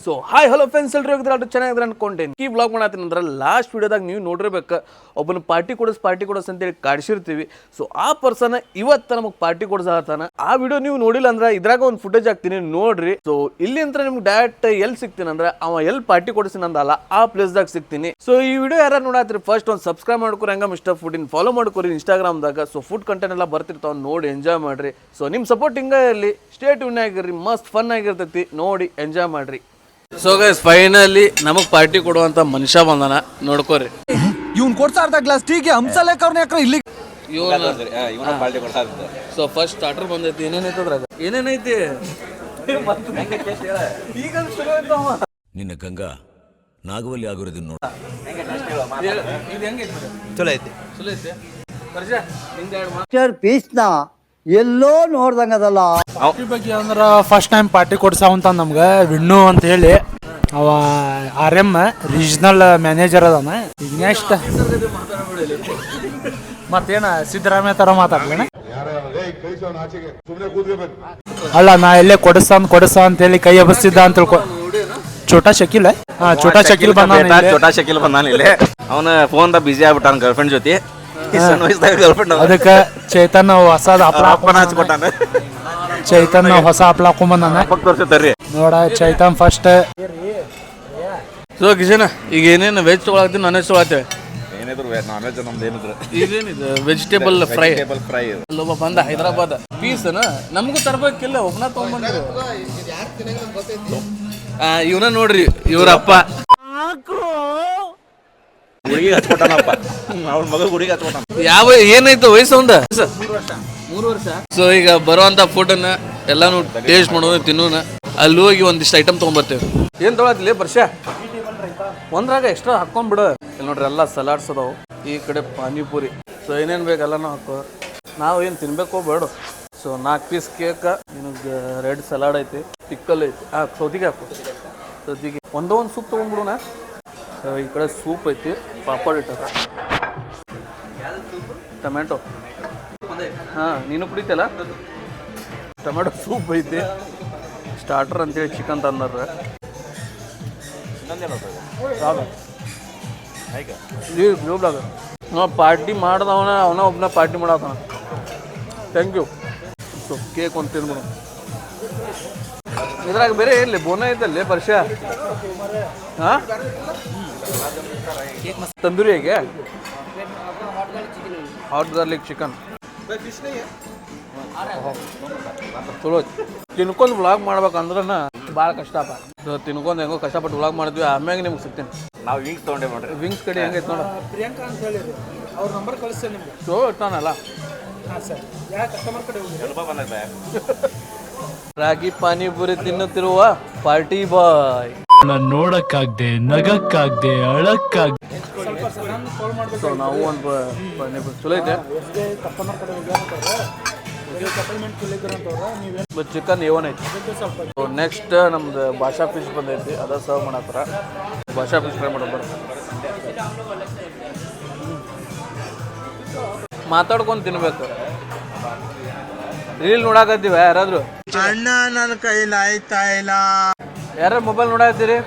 So hi hello friends ಎಲ್ಲರೂ ಹೋಗಿದ್ರೆ ಚೆನ್ನಾಗಿದ್ರೆ ಅನ್ಕೊಂಡೇನಿ. ಈ ವ್ಲಾಗ್ ಮಾಡತ್ತೀನಿ ಅಂದ್ರೆ ಲಾಸ್ಟ್ ವಿಡಿಯೋದಾಗ ನೀವು ನೋಡಿರ್ಬೇಕು, ಒಬ್ಬನ ಪಾರ್ಟಿ ಕೊಡಿಸ್ ಅಂತೇಳಿ ಕಾಡಿಸಿರ್ತೀವಿ. ಸೊ ಆ ಪರ್ಸನ್ ಇವತ್ತು ನಮಗೆ ಪಾರ್ಟಿ ಕೊಡ್ಸಾತಾನ. ಆ ವಿಡಿಯೋ ನೀವು ನೋಡಿಲ್ಲ ಅಂದ್ರೆ ಇದ್ರಾಗ ಒಂದು ಫುಟೇಜ್ ಹಾಕ್ತೀನಿ ನೋಡ್ರಿ. ಸೊ ಇಲ್ಲಿ ಅಂತ ನಿಮ್ಗೆ ಡೈರೆಕ್ಟ್ ಎಲ್ಲಿ ಸಿಗ್ತೀನಿ ಅಂದ್ರೆ ಅವ ಎಲ್ಲಿ ಪಾರ್ಟಿ ಕೊಡಿಸಿನಂದಲ್ಲ ಆ ಪ್ಲೇಸ್ದಾಗ ಸಿಗ್ತೀನಿ. ಸೊ ಈ ವಿಡಿಯೋ ಯಾರು ನೋಡತ್ರಿ ಫಸ್ಟ್ ಒಂದು ಸಬ್ಸ್ಕ್ರೈಬ್ ಮಾಡ್ಕೊರಿ, ಹಂಗ ಮಿಸ್ಟರ್ ಫುಡ್ ಫಾಲೋ ಮಾಡ್ಕೊರಿ ಇನ್ಸ್ಟಾಗ್ರಾಮ್ದಾಗ. ಸೊ ಫುಡ್ ಕಂಟೆಂಟ್ ಎಲ್ಲ ಬರ್ತಿರ್ತಾವ, ನೋಡಿ ಎಂಜಾಯ್ ಮಾಡ್ರಿ. ಸೊ ನಿಮ್ಮ ಸಪೋರ್ಟ್ ಹಿಂಗ ಇರಲಿ, ಸ್ಟೇ ಟ್ಯೂನ್ ಆಗಿರ್ರಿ, ಮಸ್ತ್ ಫನ್ ಆಗಿರ್ತೈತಿ, ನೋಡಿ ಎಂಜಾಯ್ ಮಾಡ್ರಿ. ಸೊ ಗೈಸ್ ಫೈನಲಿ ನಮಗ್ ಪಾರ್ಟಿ ಕೊಡುವಂತ ಮನುಷ್ಯ ಬಂದನ, ನೋಡ್ಕೋರಿ. ಇವ್ನು ಕೊಡ್ತಾ ಇರ್ತ ಗ್ಲಾಸ್ ಟೀಗೆ ಹಂಸಲೇಖರ್ನ ಯಾಕ್ರ ಇಲ್ಲಿ ಸೊ ಫಸ್ಟ್ ಸ್ಟಾರ್ಟರ್ ಬಂದೈತಿ. ಏನೇನೈತಿ ಅದ್ರಾಗ ಏನೇನೈತಿ ಈಗ ನಿನ್ನ ಗಂಗಾ ನಾಗವಲ್ಲಿ ಆಗಿರೋದನ್ನ ನೋಡ. ಚಲೋ ಐತಿ ಚಲೋ ಐತಿ. ಪೀಸ್ನ ಎಲ್ಲೋ ನೋಡ್ದಂಗದಲ್ಲ. ಬಗ್ಗೆ ಅಂದ್ರೆ ಫಸ್ಟ್ ಟೈಮ್ ಪಾರ್ಟಿ ಕೊಡ್ಸಾವಂತ ನಮ್ಗೆ ವಿಣ್ಣು ಅಂತ ಹೇಳಿ, ಅವ RM ರೀಜನಲ್ ಮ್ಯಾನೇಜರ್ ಅದಾನ. ಈಗ ನೆಕ್ಸ್ಟ್ ಮತ್ತೇನ ಸಿದ್ದರಾಮಯ್ಯ ತರ ಮಾತಾಡ್ಲೇನ? ಅಲ್ಲ, ನಾ ಎಲ್ಲೇ ಕೊಡಿಸ ಅಂತ ಹೇಳಿ ಕೈ ಎಬ್ಬಿಸ್ತಿದ್ದ ಅಂತ ತಿಳ್ಕೊ. ಛೋಟಾ ಶಕೀಲ್ ಛೋಟಾ ಶಕೀಲ್ ಬಂದಾನ ಇಲ್ಲಿ. ಅವನ ಫೋನ್ ದಾಗ ಬಿಸಿ ಆಗ್ಬಿಟ್ಟಾನ ಗರ್ಲ್ಫ್ರೆಂಡ್ ಜೊತೆ. ಅದಕ್ಕೆ ಚೈತನ್ಯ ಹೊಸದ ಚೈತನ್ಯ ಹೊಸ ಹಪ್ಳ ಹಾಕೊಂಬಂದಾನ ನೋಡ. ಚೈತನ್ ಫಸ್ಟ್ ಸೊ ಕಿಶನ್ ಈಗ ಏನೇನು ವೆಜ್ ತೊಗೊಳತ್ತೀನಿ, ನಾನ್ ವೆಜ್ ತೊಗೊಳತ್ತೇವೆ. ಇದೇನಿದು ವೆಜಿಟೇಬಲ್ ಫ್ರೈ. ಅಲ್ಲೊಬ್ಬ ಬಂದ ಹೈದರಾಬಾದ್ ಪೀಸ್ನ ನಮಗೂ ತರ್ಬೇಕಿಲ್ಲ, ಒಬ್ಬನ ತೊಗೊಂಡ್ಬಂದ್ರು. ಇವನ ನೋಡ್ರಿ, ಇವ್ರಪ್ಪ ಹುಡುಗಿ ಹಚ್ಕೊಟ್ಟಾನಪ್ಪ, ಅವ್ನ ಮಗ ಹುಡುಗಿ ಹಚ್ಕೊಟ್ಟಾನ. ಯಾವ ಏನಾಯ್ತು ವಯಸ್ಸು ಒಂದ 3 ವರ್ಷ. ಸೊ ಈಗ ಬರುವಂತ ಫುಡ್ನ ಎಲ್ಲಾನು ಟೇಸ್ಟ್ ಮಾಡೋದು, ತಿನ್ನೋಣ. ಅಲ್ಲಿ ಹೋಗಿ ಒಂದಿಷ್ಟು ಐಟಮ್ ತೊಗೊಂಬರ್ತೇವೆ. ಏನ್ ತೊಗೊಳತ್ತಿಲ್ಲ ವರ್ಷ ಒಂದ್ರಾಗ ಎಕ್ಸ್ಟ್ರಾ ಹಾಕೊಂಡ್ಬಿಡು. ಇಲ್ಲಿ ನೋಡ್ರಿ ಎಲ್ಲ ಸಲಾಡ್ಸ್ ಅದಾವು, ಈ ಕಡೆ ಪಾನಿಪುರಿ. ಸೊ ಏನೇನು ಬೇಕು ಎಲ್ಲಾನು ಹಾಕೋ. ನಾವು ಏನು ತಿನ್ಬೇಕೋ ಬೇಡ. ಸೊ 4 ಪೀಸ್ ಕೇಕ್, ನಿನಗೆ ರೆಡ್ ಸಲಾಡ್ ಐತಿ, ಪಿಕ್ಕಲ್ ಐತಿ, ಸೌತಿಗೆ ಹಾಕು. ಸೌತಿಗೆ ಒಂದೋ ಒಂದು ಸೂಪ್ ತೊಗೊಂಡ್ಬಿಡೋಣ. ಈ ಕಡೆ ಸೂಪ್ ಐತಿ, ಪಾಪಡ್ ಇಟ್ಟಾರ, ಟೊಮೆಟೊ. ನೀನು ಕುಡಿತಲ್ಲ, ಟೊಮೆಟೊ ಸೂಪ್ ಐತಿ. ಸ್ಟಾರ್ಟರ್ ಅಂತೇಳಿ ಚಿಕನ್ ತಂದಾರ. ಪಾರ್ಟಿ ಮಾಡ್ದವನ ಅವನ ಒಬ್ಬನ ಪಾರ್ಟಿ ಮಾಡತ್ತಾನ. Thank you. ಸೊ ಕೇಕ್ ಒಂದು ತಿನ್ಬಿಡು. ಇದ್ರಾಗ ಬೇರೆ ಏನಿಲ್ಲ, ಬೋನ ಐತಲ್ಲೇ ವರ್ಷ. ಹಾಂ ತಂದೂರಿ ಹೇಗೆ ಹಾಟ್ ಗಾರ್ಲಿಕ್ ಚಿಕನ್ ಚಲೋ. ತಿನ್ಕೊಂಡು ವ್ಲಾಗ್ ಮಾಡ್ಬೇಕಂದ್ರೆ ಭಾಳ ಕಷ್ಟಪ್ಪ. ತಿನ್ಕೊಂಡು ಹೆಂಗೋ ಕಷ್ಟಪಟ್ಟು ವ್ಲಾಗ್ ಮಾಡಿದ್ವಿ, ಆಮ್ಯಾಗ ನಿಮ್ಗೆ ಸಿಗ್ತೀನಿ. ನಾವು ವಿಂಗ್ಸ್ ತೊಗೊಂಡೆ ಮಾಡ್ರಿ. ವಿಂಗ್ಸ್ ಕಡೆ ಹೆಂಗೈತೆ ನೋಡ. ಪ್ರಿಯಾಂಕಾ ಅಂತ ಹೇಳಿರಿ, ಅವ್ರ ನಂಬರ್ ಕಳಿಸ್ತೇನೆ ನಿಮ್ಗೆ. ಸೊ ಇರ್ತಾನಲ್ಲ. ಹಾಂ ಸರ್, ಯಾವ ಕಸ್ಟಮರ್ ಕಡೆ ಹೋಗಿ ರಾಗಿ ಪಾನಿಪುರಿ ತಿನ್ನುತ್ತಿರುವ ಪಾರ್ಟಿ ಬಾಯ್. ನಾನು ನೋಡಕ್ಕಾಗ್ದೆ, ನಗಕ್ಕಾಗ್ದೆ, ಅಳಕ್ಕಾಗ್ದೆ. ಸೊ ನಾವು ಒಂದು ಪಾನಿಪುರಿ ಚಲೋ ಐತೆ. ಚಿಕನ್ ಏವನ್ ಐತಿ. ನೆಕ್ಸ್ಟ್ ನಮ್ದು ಭಾಷಾ ಫಿಶ್ ಬಂದೈತಿ, ಅದ ಸರ್ವ್ ಮಾಡತ್ತಾರ. ಭಾಷಾ ಫಿಶ್ ಫ್ರೈ ಮಾಡೋದು ಬರುತ್ತೆ. ಮಾತಾಡ್ಕೊಂಡು ತಿನ್ಬೇಕು. ರೀಲ್ ನೋಡಾಕತ್ತೀವ ಯಾರಾದ್ರು? ಅಣ್ಣ ನನ್ನ ಕೈಲಿ ಆಯ್ತಾ ಇಲ್ಲ. ಯಾರ ಮೊಬೈಲ್ ನೋಡಾಕತ್ತೀರಿ?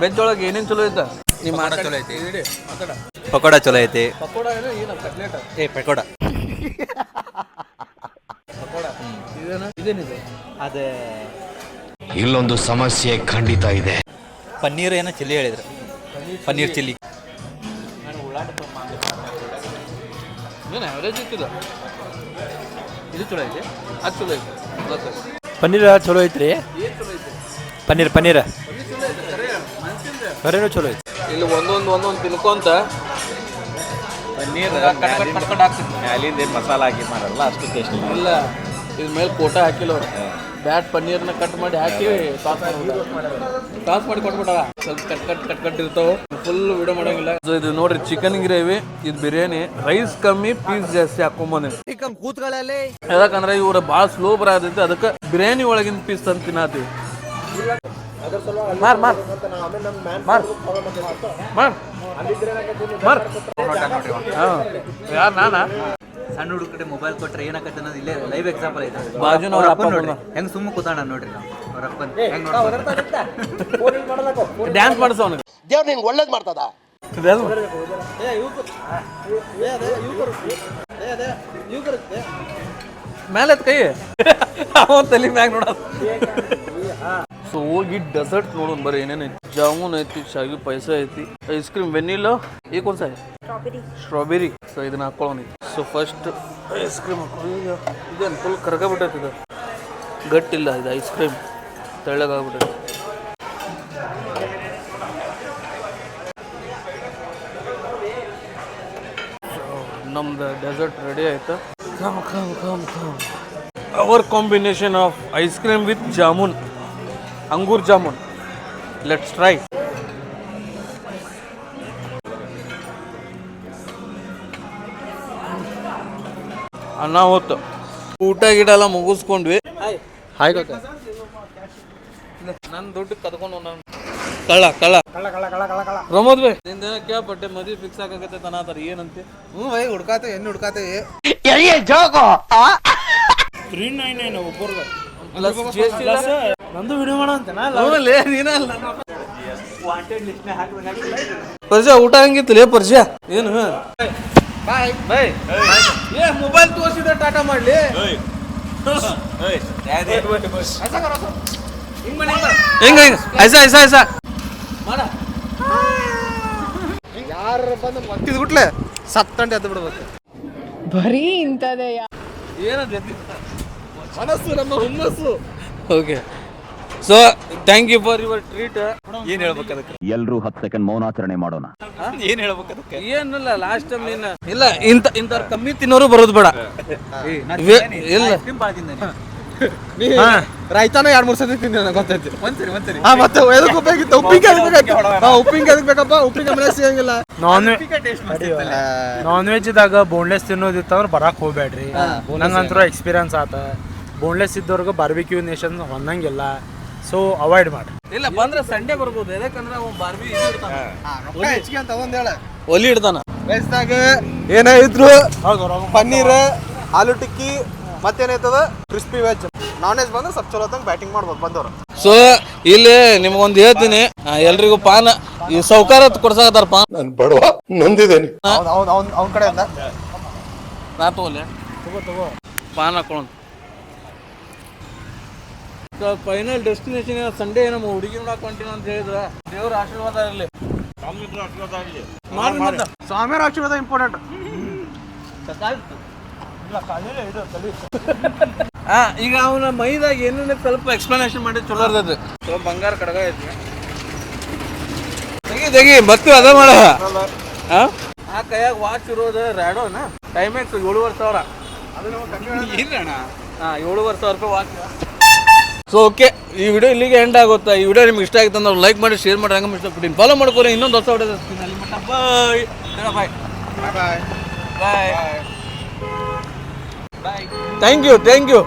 ವೆಜ್ ಒಳಗೆ ಏನೇನು ಚಲೋ ಐತ? ನಿಮ್ಮ ಚಲೋ ಐತಿ, ಪಕೋಡ ಚಲೋ ಐತಿ. ಪಕೋಡ ಏನು ಕಟ್ಲೆಟ್? ಪಕೋಡ ಇದೇನಿದೆ? ಅದೇ ಇಲ್ಲೊಂದು ಸಮಸ್ಯೆ ಖಂಡಿತ ಇದೆ. ಪನ್ನೀರ್ ಏನೋ ಚಿಲ್ಲಿ ಹೇಳಿದ್ರು, ಪನ್ನೀರ್ ಚಿಲ್ಲಿ. ಏನು ಅವರೇಜ್ ಇತ್ತಿದ? ಇದು ಚಲೋ ಐತಿ, ಅದು ಚಲೋ ಐತಿ. ಪನ್ನೀರ್ ಚಲೋ ಐತ್ರಿ. ಏನು ಚಲೋ ಐತಿ? ಪನ್ನೀರ್ ಕರೇನು ಚಲೋ ಐತಿ. ಇಲ್ಲಿ ಒಂದೊಂದು ತಿನ್ಕೊಂತ ಪನ್ನೀರ್ ಕಟ್ಕೊಂಡು ಹಾಕ್ತಿದ್ವಿ. ಅಲ್ಲಿಂದ ಏನು ಮಸಾಲ ಹಾಕಿ ಮಾಡಲ್ಲ, ಅಷ್ಟು ಟೇಸ್ಟ್ ಇಲ್ಲ. ಇದ್ರ ಮೇಲೆ ಕೋಟ ಹಾಕಿಲ್ಲ ಅವ್ರು. ಬ್ಯಾಟ್ ಪನ್ನೀರ್ನ ಕಟ್ ಮಾಡಿ ಹಾಕಿ ಟಾಸ್ ಮಾಡಿ ಕೊಟ್ಬಿಟ್ಟಾರ. ಸ್ವಲ್ಪ ಕಟ್ ಇರ್ತಾವೆ, ಫುಲ್ ವಿಡಿಯೋ ಮಾಡೋಂಗಿಲ್ಲ. ಸೊ ಇದು ನೋಡ್ರಿ ಚಿಕನ್ ಗ್ರೇವಿ, ಇದು ಬಿರಿಯಾನಿ. ರೈಸ್ ಕಮ್ಮಿ, ಪೀಸ್ ಜಾಸ್ತಿ ಹಾಕೊಂಬಂದಿನಿ. ಯಾಕಂದ್ರೆ ಇವ್ರ ಭಾಳ ಸ್ಲೋ ಬರತೈತಿ, ಅದಕ್ಕೆ ಬಿರಿಯಾನಿ ಒಳಗಿನ ಪೀಸ್ ತಂದು ತಿನ್ನತ್ತೀವಿ. ಮಾರ್ ಮಾರ್ ಮಾರ್ ಮಾರ್ ಮಾರ್. ಯಾರು ನಾನಾ? ಸಣ್ಣ ಹುಡುಗ ಕಡೆ ಮೊಬೈಲ್ ಕೊಟ್ರೆ ಏನಾಗತ್ತೆ ಅನ್ನೋದು ಇಲ್ಲೇ ಲೈವ್ ಎಕ್ಸಾಂಪಲ್ ಐತೆ. ಬಾಜುನವ್ರ ಅಪ್ಪ ನೋಡ್ರಿ ಹೆಂಗ್ ಸುಮ್ಮ ಕೂತಾಣ ನೋಡ್ರಿ. ನಾವು ಡ್ಯಾನ್ಸ್ ಮಾಡಿಸೋ ಅವನಿಗೆ ದೇವ್ರು ನಿನ್ಗೆ ಒಳ್ಳೇದು ಮಾಡ್ತದ. ಮೇಲೆ ಕೈ ಅವನ್ ತಲೆ ಮ್ಯಾಗ ನೋಡ. ಸೊ ಹೋಗಿ ಡೆಸರ್ಟ್ ನೋಡೋಣ ಬರ್ರಿ. ಏನೇನು ಜಾಮೂನ್ ಐತಿ, ಶಾವಿಗೆ ಪಾಯಸ ಐತಿ, ಐಸ್ ಕ್ರೀಮ್ ವೆನಿಲಾ, ಈಗ ಒಂದ್ಸ ಸ್ಟ್ರಾಬೆರಿ. ಸೊ ಇದನ್ನ ಹಾಕೊಳ್ಳೋಣ. ಸೊ ಫಸ್ಟ್ ಐಸ್ ಕ್ರೀಮ್ ಹಾಕೊಳ್ಳಿ. ಇದೇನು ಫುಲ್ ಕರ್ಗಾಬಿಟ್ಟೈತಿ, ಇದು ಗಟ್ಟಿಲ್ಲ, ಇದು ಐಸ್ ಕ್ರೀಮ್ ತೆಳ್ಳಗಾಗ್ಬಿಟ್ಟೈತಿ. ನಮ್ದು ಡೆಸರ್ಟ್ ರೆಡಿ ಆಯ್ತು. Our combination of ice cream with jamun, angoor jamun. Let's try. ಅನಾಹುತ ಊಟ ಗಿಡ ಎಲ್ಲ ಮುಗಿಸ್ಕೊಂಡ್ವಿ. ನನ್ನ ದುಡ್ಡು ಕದ್ಕೊಂಡು ನಾನು ಕಳ್ಳ ಕಳ್ಳ ಪ್ರಮೋದ್ ಬೈ ನಿಂದೇನ ಕೇಳ್ಪಟ್ಟೆ ಮದ್ವೆ ಫಿಕ್ಸ್ ಆಗತ್ತೆ ತನಾತಾರ ಏನಂತೆ? ಹ್ಞೂ ಭಯ್ ಹುಡ್ಕಾತೆ ಹೆಣ್ಣು ಹುಡ್ಕಾತೆ. ನಂದು ವಿಡಿಯೋ ಮಾಡೋ ಅಂತ ಪರಿಚಯ ಊಟ ಹಂಗಿತ್ತಲೇ ಪರಿಚಯ ಏನು? ಬಾಯ್ ಬಾಯ್. ಏ ಮೊಬೈಲ್ ತೋರಿಸಿದ್ರೆ ಟಾಟಾ ಮಾಡ್ಲಿ. ಹಿಂಗ ಐಸಾ ಐಸಾ ಐಸಾ ಮಾಡ. ಯಾರು ಬಂದು ಮತ್ತಿದ್ಬಿಟ್ಲೆ ಸತ್ತಂಡೆ ಎದ್ದು ಬಿಡ್ಬೇಕು. ಬರೀ ಇಂಥದೇ ಏನದು ಮನಸ್ಸು, ನಮ್ಮ ಹುಮ್ಮಸ್ಸು. Okay, so thank you for your treat. ಏನ್ ಹೇಳ್ಬೇಕು ಅದಕ್ಕೆ? ಎಲ್ರೂ 10 ಸೆಕೆಂಡ್ ಮೌನಾಚರಣೆ ಮಾಡೋಣ. ಏನ್ ಹೇಳ್ಬೇಕು ಅದಕ್ಕೆ? ಏನಿಲ್ಲ, ಲಾಸ್ಟ್ ಟೈಮ್ ನೀನು ಇಲ್ಲ ಇಂಥವ್ರು ಕಮ್ಮಿ ತಿನ್ನೋರು ಬರೋದು ಬೇಡ. ಇಲ್ಲ ರೈತಾನ 2-3 ಸತಿ ತಿಂದ ನನಗೆ ಗೊತ್ತೈತಿ. ಮತ್ತೆ ಎದಕ್ಕೆ ಉಪ್ಪಿಗಿತ್ತು? ಉಪ್ಪಿನಕಾಯಿ ಎದಕ್ಕೆ ಬೇಕಪ್ಪ? ಉಪ್ಪಿನಕಾಯಿ ಮನೆ ಸಿಗಂಗಿಲ್ಲ. ನಾನ್ ವೆಜ್ದಾಗ ಬೋನ್ಲೆಸ್ ತಿನ್ನೋದಿತ್ತಂದ್ರೆ ಬರಕ್ಕೆ ಹೋಗ್ಬೇಡ್ರಿ. ನಂಗಂತೂ ಎಕ್ಸ್ಪೀರಿಯನ್ಸ್ ಆತ. ಬೋನ್ಲೆಸ್ ಇದ್ದವ್ರಿಗೆ ಬಾರ್ಬಿಕ್ಯೂ ನೇಷನ್ ಹೊಂದಂಗಿಲ್ಲ, ಸೊ ಅವಾಯ್ಡ್ ಮಾಡಿ. ಇಲ್ಲ ಬಂದ್ರೆ ಸಂಡೇ ಬರ್ಬೋದು. ಯಾಕಂದ್ರೆ ಅವ್ನು ಬಾರ್ಬಿ ಹೆಚ್ಚಿಗೆ ಅಂತ ಒಂದ್ ಹೇಳ ಒಲಿ ಇಡ್ತಾನ. ವೆಜ್ದಾಗ ಏನೇ ಇದ್ರು ಪನ್ನೀರ್, ಆಲೂ ಟಿಕ್ಕಿ, ಮತ್ತೇನೈತದ ಕ್ರಿಸ್ಪಿ ವೆಜ್. ನಾನ್ ವೆಜ್ ಬಂದ್ರೆ ಸ್ವಲ್ಪ ಚಲೋ ತಂಗ ಬ್ಯಾಟಿಂಗ್ ಮಾಡ್ಬೋದು ಬಂದವ್ರು. ಸೊ ಇಲ್ಲಿ ನಿಮ್ಗೊಂದು ಹೇಳ್ತೀನಿ, ಎಲ್ರಿಗೂ ಪಾನ ಈ ಸೌಕಾರ ಕೊಡ್ಸಾಕತ್ತಾರ ಪಾನ್. ನಾನು ಬಡವ ನೊಂದಿದ್ದೇನೆ. ಅವ್ನ ಕಡೆಯಿಂದ ನಾ ತಗೋಲೆ ತಗೋ ಪಾನ್ ಹಾಕೊಳ್ಳೋಣ. ಫೈನಲ್ ಡೆಸ್ಟಿನೇಷನ್ ಸಂಡೇ ನಮ್ಮ ಹುಡುಗಿ ನೋಡಕ್ ಹೊಂಟಿನ ಅಂತ ಹೇಳಿದ್ರ ದೇವ್ರ ಆಶೀರ್ವಾದ ಇರಲಿ. ಸ್ವಾಮಿಯವ್ರ ಆಶೀರ್ವಾದ ಇಂಪಾರ್ಟೆಂಟ್. ಈಗ ಅವನ ಮೈದಾಗ ಏನೇನು ಸ್ವಲ್ಪ ಎಕ್ಸ್ಪ್ಲನೇಷನ್ ಮಾಡಿ ಚಲೋ ಇರ್ತೈತಿ. ಸೊ ಬಂಗಾರ ಕಡಗ ಐತಿ, ತೆಗಿ ಬತ್ತು ಅದ ಮಾಡ. ಆ ಕೈಯಾಗ ವಾಚ್ ಇರೋದು ರ್ಯಾಡೋನ ಟೈಮ್ಯಾಕ್ಸ್ 7,500. ಇಲ್ಲಣ್ಣ, 7,500 ರೂಪಾಯಿ ವಾಚ್. ಸೊ ಓಕೆ, ಈ ವಿಡಿಯೋ ಇಲ್ಲಿಗೆ ಎಂಡ್ ಆಗುತ್ತೆ. ಈ ವಿಡಿಯೋ ನಿಮ್ಗೆ ಇಷ್ಟ ಆಗಿತ್ತು ಅಂದ್ರೆ ಲೈಕ್ ಮಾಡಿ, ಶೇರ್ ಮಾಡಿ, ಹಂಗೆ ಇಷ್ಟಪಟ್ಟು ಫಾಲೋ ಮಾಡ್ಕೊಳ್ಳಿ. ಇನ್ನೊಂದು ಹೊಸ ವಿಡಿಯೋ ಅಲ್ಲಿ ಮಟ್ಟ ಬಾಯ್ ಬಾಯ್ ಬಾಯ್ ಬಾಯ್ ಬಾಯ್. ಥ್ಯಾಂಕ್ ಯು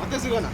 ಮತ್ತೆ ಸಿಗೋಣ.